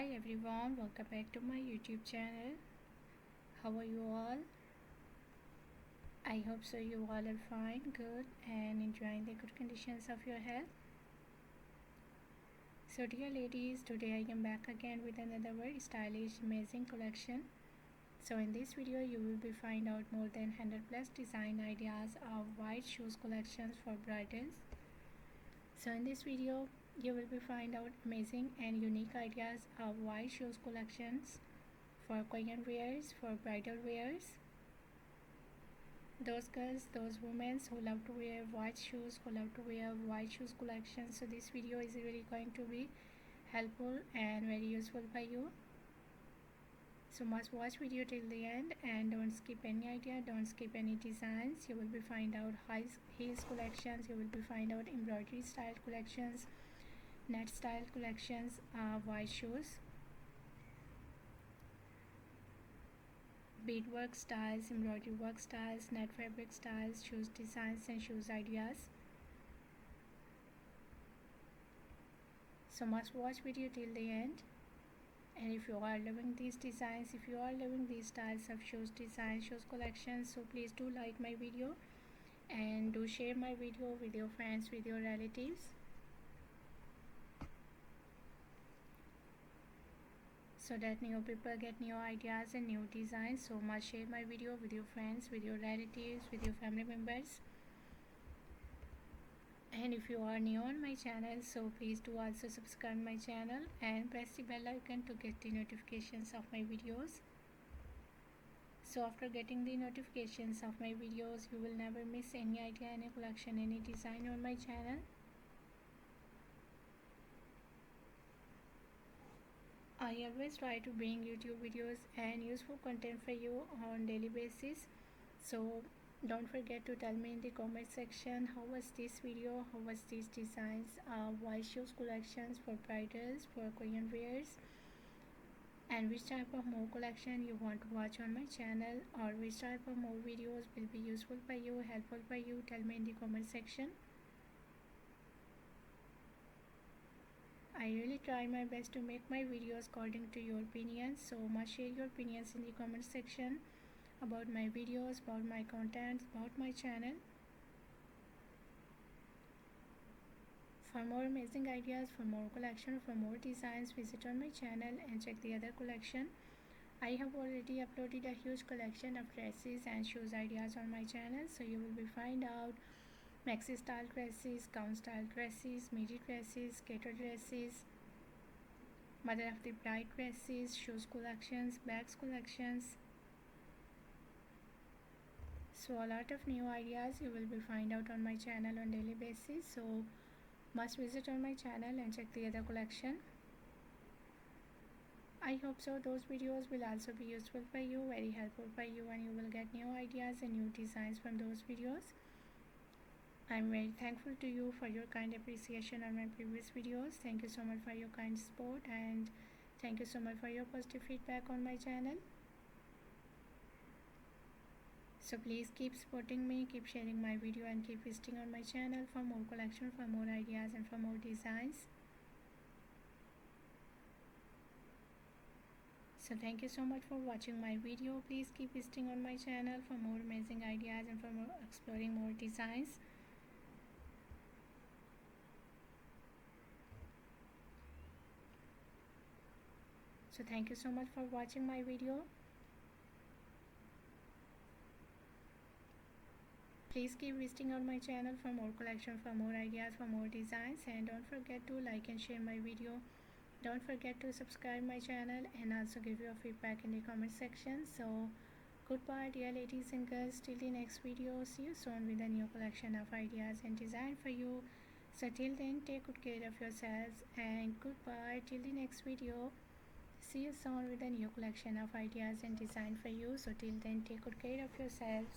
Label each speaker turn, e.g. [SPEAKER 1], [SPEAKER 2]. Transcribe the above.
[SPEAKER 1] Hi everyone, welcome back to my YouTube channel. How are you all? I hope so you all are fine, good and enjoying the good conditions of your health. So dear ladies, today I am back again with another very stylish amazing collection. So in this video you will be find out more than 100 plus design ideas of white shoes collections for bridals. So in this video you will be find out amazing and unique ideas of white shoes collections for Korean wears, for bridal wears. Those girls, those women who love to wear white shoes, who love to wear white shoes collections. So this video is really going to be helpful and very useful for you. So must watch video till the end and don't skip any idea, don't skip any designs. You will be find out high heels collections, you will be find out embroidery style collections, net style collections, white shoes, beadwork styles, embroidery work styles, net fabric styles, shoes designs and shoes ideas. So must watch video till the end. And if you are loving these designs, if you are loving these styles of shoes design, shoes collections, so please do like my video and do share my video with your friends, with your relatives. So that new people get new ideas and new designs. So must share my video with your friends, with your relatives, with your family members. And if you are new on my channel, so please do also subscribe my channel and press the bell icon to get the notifications of my videos. So after getting the notifications of my videos, you will never miss any idea, any collection, any design on my channel. I always try to bring YouTube videos and useful content for you on daily basis. So don't forget to tell me in the comment section how was this video, how was these designs, white shoes collections for bridals, for Korean wears, and which type of more collection you want to watch on my channel, or which type of more videos will be useful for you, helpful for you. Tell me in the comment section. I really try my best to make my videos according to your opinions, so must share your opinions in the comment section about my videos, about my contents, about my channel. For more amazing ideas, for more collection, for more designs, visit on my channel and check the other collection. I have already uploaded a huge collection of dresses and shoes ideas on my channel, so you will be find out maxi style dresses, gown style dresses, midi dresses, skater dresses, mother of the bride dresses, shoes collections, bags collections. So a lot of new ideas you will be find out on my channel on daily basis. So must visit on my channel and check the other collection. I hope so those videos will also be useful for you, very helpful for you, and you will get new ideas and new designs from those videos. I'm very thankful to you for your kind appreciation on my previous videos. Thank you so much for your kind support and thank you so much for your positive feedback on my channel. So please keep supporting me, keep sharing my video and keep visiting on my channel for more collection, for more ideas and for more designs. So thank you so much for watching my video. Please keep visiting on my channel for more amazing ideas and for more exploring more designs. So thank you so much for watching my video. Please keep visiting on my channel for more collection, for more ideas, for more designs, and don't forget to like and share my video. Don't forget to subscribe my channel and also give your feedback in the comment section. So goodbye dear ladies and girls, till the next video. See you soon with a new collection of ideas and design for you. So till then, take good care of yourselves and goodbye till the next video. See you soon with a new collection of ideas and design for you. So till then, take good care of yourselves.